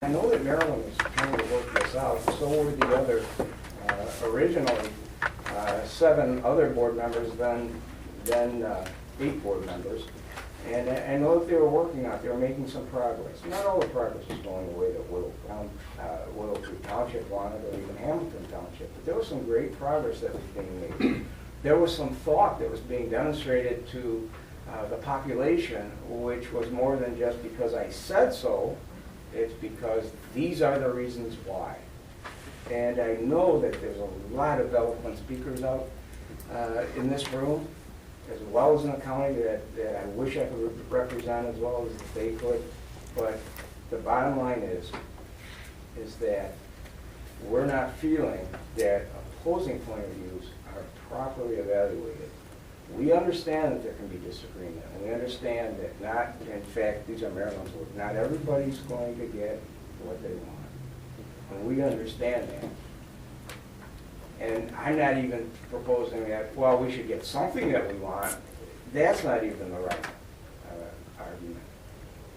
I know that Maryland was trying to work this out, so were the other, originally, 7 other board members, then 8 board members. And I know that they were working on it, they were making some progress. Not all the progress was going the way that Willow Creek Township wanted, or even Hamilton Township, but there was some great progress that was being made. There was some thought that was being demonstrated to the population, which was more than just because I said so. It's because these are the reasons why. And I know that there's a lot of eloquent speakers out in this room, as well as in the county, that I wish I could represent as well as they could. But the bottom line is that we're not feeling that opposing point of views are properly evaluated. We understand that there can be disagreement, and we understand that not, in fact, these are Maryland's words, not everybody's going to get what they want. And we understand that. And I'm not even proposing that, well, we should get something that we want. That's not even the right argument.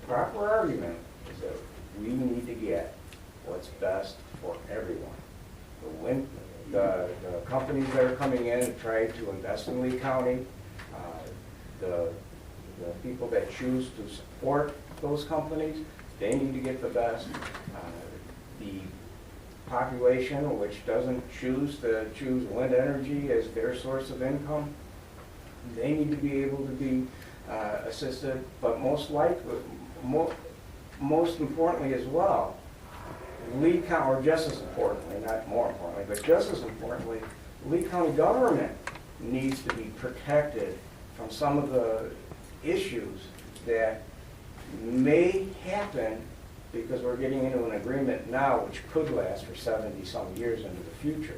Proper argument is that we need to get what's best for everyone. The companies that are coming in and try to invest in Lee County, the people that choose to support those companies, they need to get the best. The population which doesn't choose wind energy as their source of income, they need to be able to be assisted, but most importantly as well, Lee County, or just as importantly, not more importantly, but just as importantly, Lee County government needs to be protected from some of the issues that may happen because we're getting into an agreement now which could last for 70-some years into the future.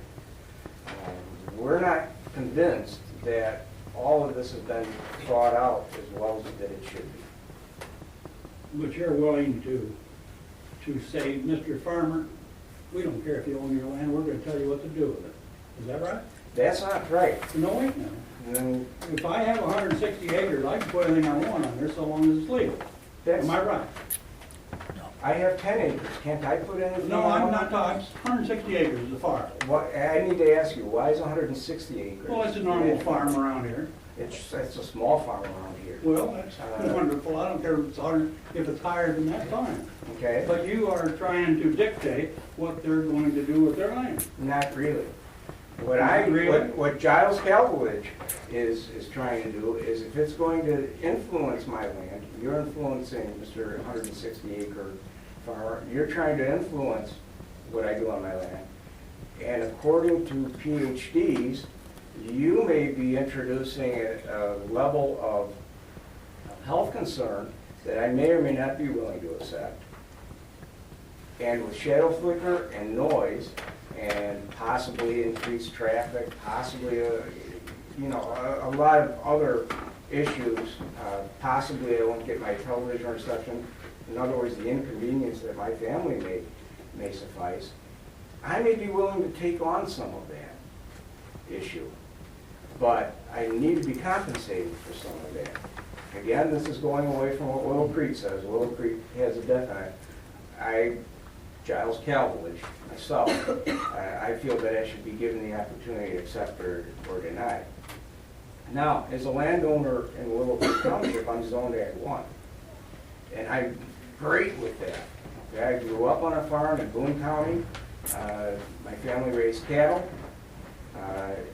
We're not convinced that all of this has been thought out as well as that it should be. But you're willing to say, Mr. Farmer, we don't care if you own your land, we're going to tell you what to do with it. Is that right? That's not right. No, wait now. And If I have 160 acres, I can put anything I want on there so long as it's legal. Am I right? I have 10 acres. Can't I put anything? No, on I'm it? not talking, 160 acres is a farm. I need to ask you, why is 160 acres? Well, it's a normal farm around here. It's a small farm around here. Well, that's wonderful. I don't care if it's higher than that, fine. Okay? But you are trying to dictate what they're going to do with their land. Not really. Not really? What Giles Calvillage is trying to do is, if it's going to influence my land, you're influencing Mr. 160 acre farmer, you're trying to influence what I do on my land. And according to PhDs, you may be introducing a level of health concern that I may or may not be willing to accept. And with shadow flicker and noise, and possibly increased traffic, possibly a lot of other issues, possibly I won't get my television reception. In other words, the inconvenience that my family may suffice. I may be willing to take on some of that issue, but I need to be compensated for some of that. Again, this is going away from what Willow Creek says. Willow Creek has a definite. Giles Calvillage, myself, I feel that I should be given the opportunity to accept or deny. Now, as a landowner in Willow Creek Township, I'm zoned Ag 1, and I'm great with that. Okay, I grew up on a farm in Boone County. My family raised cattle.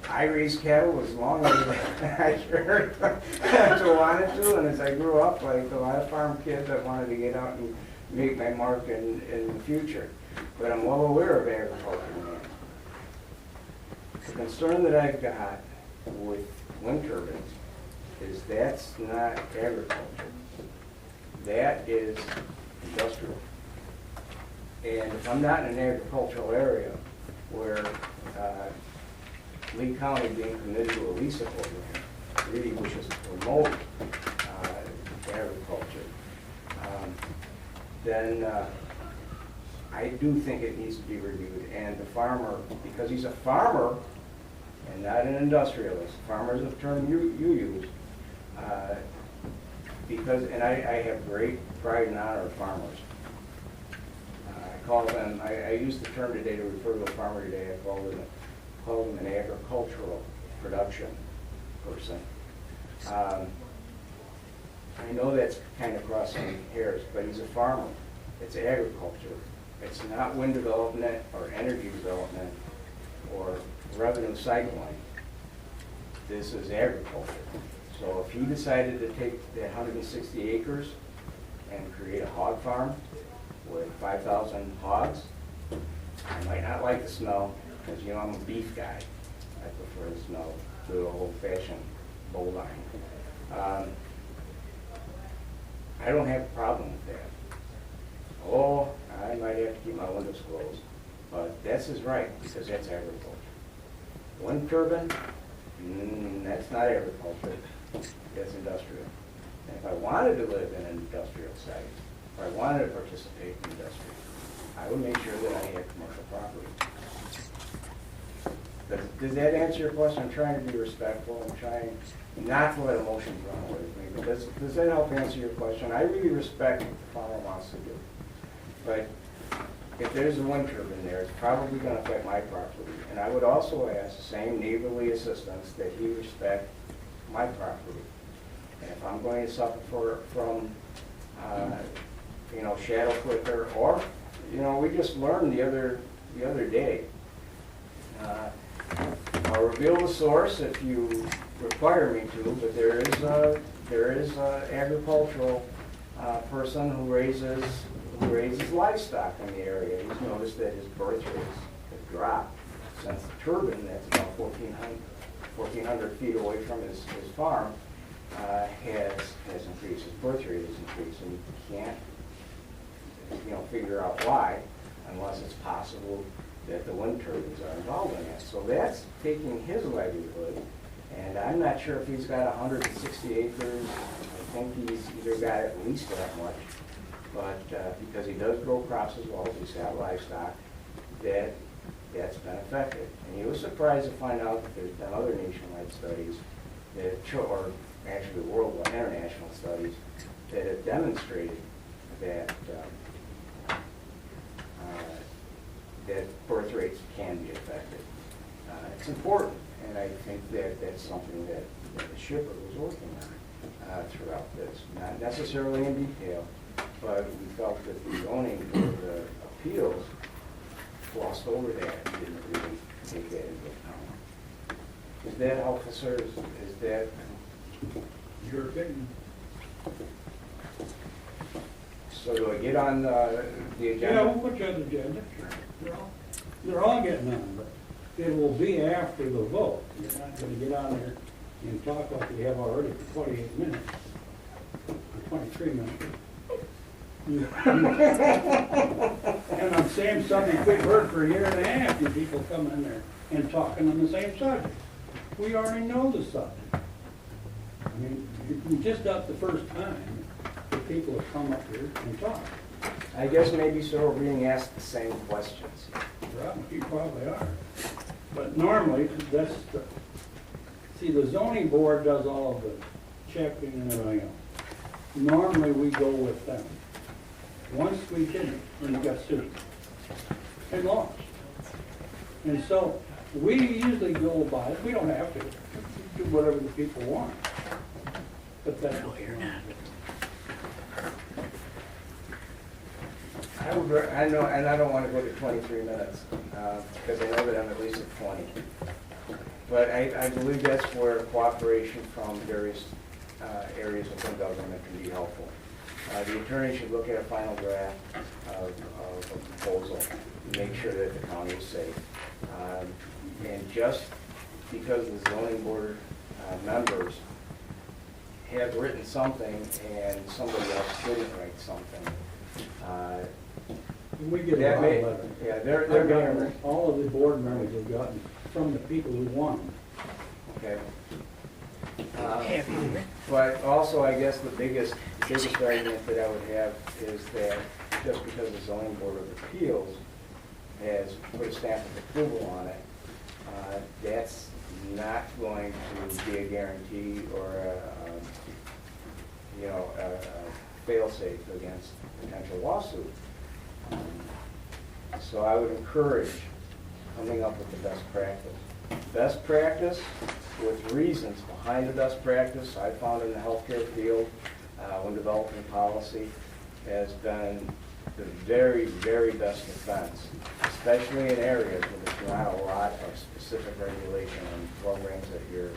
I raised cattle as long as I sure wanted to, and as I grew up, like a lot of farm kids, I wanted to get out and make my mark in the future. But I'm well aware of agriculture now. The concern that I've got with wind turbines is that's not agriculture. That is industrial. And if I'm not in an agricultural area where Lee County being committed to a lease program really wishes to promote agriculture, then I do think it needs to be reviewed. And the farmer, because he's a farmer and not an industrialist, farmer is the term you use, because, and I have great pride and honor of farmers. call them, I used the term today to refer to a farmer today, I called him an agricultural production person. I know that's kind of crossing hairs, but he's a farmer. It's agriculture. It's not wind development or energy development or revenue cycling. This is agriculture. So if he decided to take that 160 acres and create a hog farm with 5,000 hogs, I might not like the smell, because you know I'm a beef guy. I prefer the smell to the old-fashioned bovine. I don't have a problem with that. Oh, I might have to keep my windows closed, but that's his right, because that's agriculture. Wind turbine, that's not agriculture, that's industrial. And if I wanted to live in an industrial site, or I wanted to participate in industry, I would make sure that I had commercial property. Does that answer your question? I'm trying to be respectful. I'm trying not to let emotions run away with me. But does that help answer your question? I really respect what the farmer wants to do. But if there's a wind turbine there, it's probably going to affect my property. And I would also ask the same neighborly assistance that he respect my property. And if I'm going to suffer from, shadow flicker, or, we just learned the other day, I'll reveal the source if you require me to, but there is a agricultural person who raises livestock in the area. He's noticed that his birth rates have dropped since the turbine, that's about 1,400 feet away from his farm, has increased. His birth rate has increased, and you can't figure out why unless it's possible that the wind turbines are involved in that. So that's taking his livelihood, and I'm not sure if he's got 160 acres. I think he's either got at least that much, but because he does grow crops as well as he's got livestock, that's been affected. And he was surprised to find out that there's been other nationwide studies or actually worldwide international studies that have demonstrated that that birth rates can be affected. It's important, and I think that's something that the shipper was working on throughout this. Not necessarily in detail, but we felt that the zoning board of appeals glossed over that and didn't really take that into account. Is that helpful, sir? Is that Your opinion? So do I get on the agenda? Yeah, we'll put you on the agenda. They're all getting on, but it will be after the vote. You're not gonna get on there and talk like you have already for 28 minutes, or 23 minutes. And I'm saying something we've heard for a year and a half, you people come in there and talking on the same subject. We already know the subject. I mean, it's just not the first time that people have come up here and talked. I guess maybe so we're being asked the same questions. Well, you probably are. But normally, the zoning board does all of the checking and everything else. Normally, we go with them. Once we didn't, and we got sued and lost. And so, we usually go by it. We don't have to do whatever the people want. But that's what you're not. I know, and I don't want to go to 23 minutes, because I know that I'm at least at 20. But I believe that's where cooperation from various areas within government can be helpful. The attorney should look at a final draft of a proposal to make sure that the county is safe. And just because the zoning board members have written something and somebody else didn't write something, We get a that lot of may, letters. yeah, they're being, All of the board members have gotten from the people who won them. okay. But also, I guess the biggest argument that I would have is that just because the zoning board of appeals has put a stamp of approval on it, that's not going to be a guarantee or a fail-safe against potential lawsuit. So I would encourage coming up with the best practice. Best practice with reasons behind the best practice, I found in the healthcare field, when developing policy, has been the very, very best defense, especially in areas where there's not a lot of specific regulation on programs that you're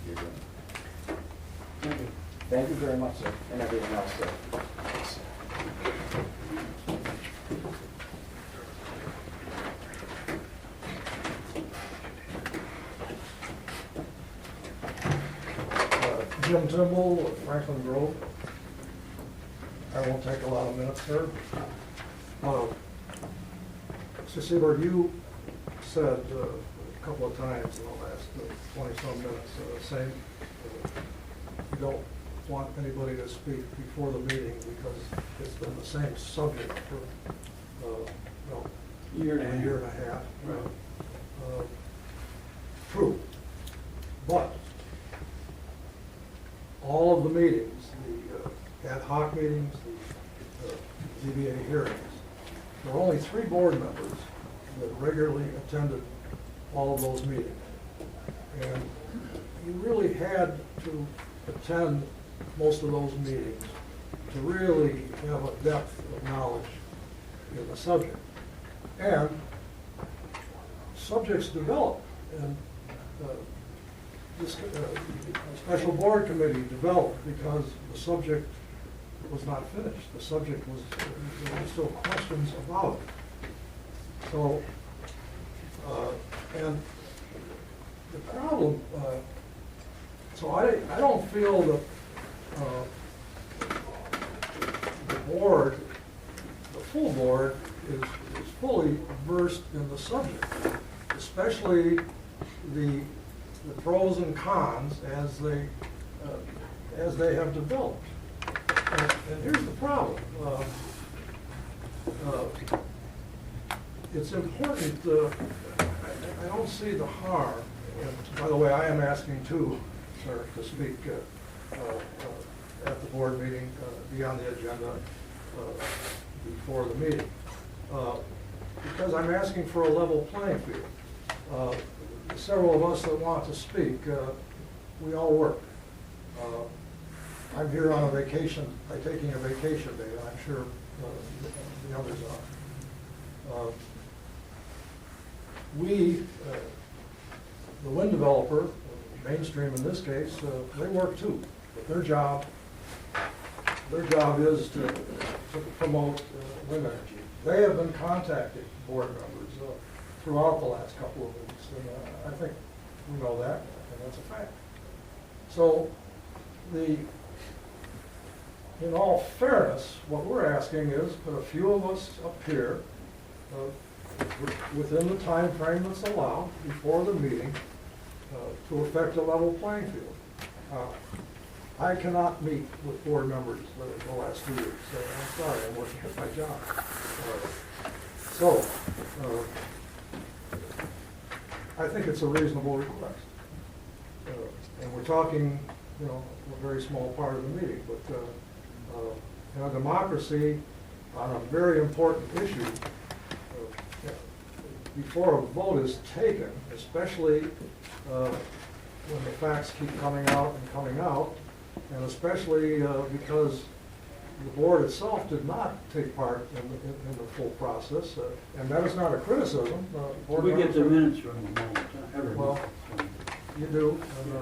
doing. Thank you. Thank you very much, sir, and everyone else, sir. Jim Timble, Franklin Grove. I won't take a lot of minutes here. Mr. Seaborg, you said a couple of times in the last 20-some minutes, saying you don't want anybody to speak before the meeting because it's been the same subject for Year and a a year and a half. True. But all of the meetings, the ad hoc meetings, the ZBA hearings, there are only 3 board members that regularly attended all of those meetings. And you really had to attend most of those meetings to really have a depth of knowledge in the subject. And subjects develop, and this special board committee developed because the subject was not finished. The subject was, there were still questions about it. So, and the problem, so I don't feel that the board, the full board, is fully versed in the subject, especially the pros and cons as they have developed. And here's the problem. It's important, I don't see the harm, and by the way, I am asking too, sir, to speak at the board meeting, be on the agenda before the meeting, because I'm asking for a level playing field. Several of us that want to speak, we all work. I'm here on a vacation, I'm taking a vacation day, and I'm sure the others are. We, the wind developer, Mainstream in this case, they work too, but their job is to promote wind energy. They have been contacting board members throughout the last couple of weeks, and I think we know that, and that's a fact. So, in all fairness, what we're asking is that a few of us up here, within the time frame that's allowed before the meeting, to effect a level playing field. I cannot meet with board members the last 2 weeks, so I'm sorry, I'm working at my job. I think it's a reasonable request. And we're talking, a very small part of the meeting, but in a democracy, on a very important issue, before a vote is taken, especially when the facts keep coming out, and especially because the board itself did not take part in the full process, and that is not a criticism. We get the minutes from them all the time, every Well, month. you do, and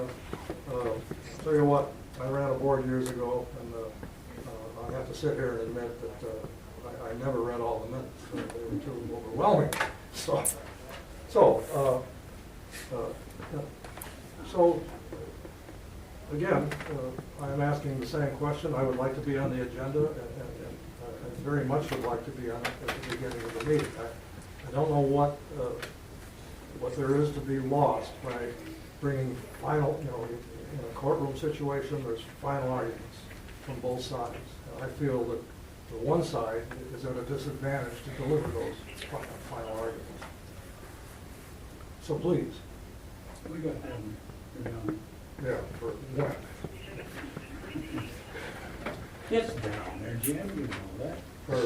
tell you what, I ran a board years ago, and I have to sit here and admit that I never read all the minutes. They were too overwhelming. So again, I'm asking the same question. I would like to be on the agenda, and I very much would like to be on it at the beginning of the meeting. I don't know what there is to be lost by bringing final, in a courtroom situation, there's final arguments from both sides. I feel that the one side is at a disadvantage to deliver those final arguments. So please. We got one. Yeah, for when? It's down there, Jim, you know that.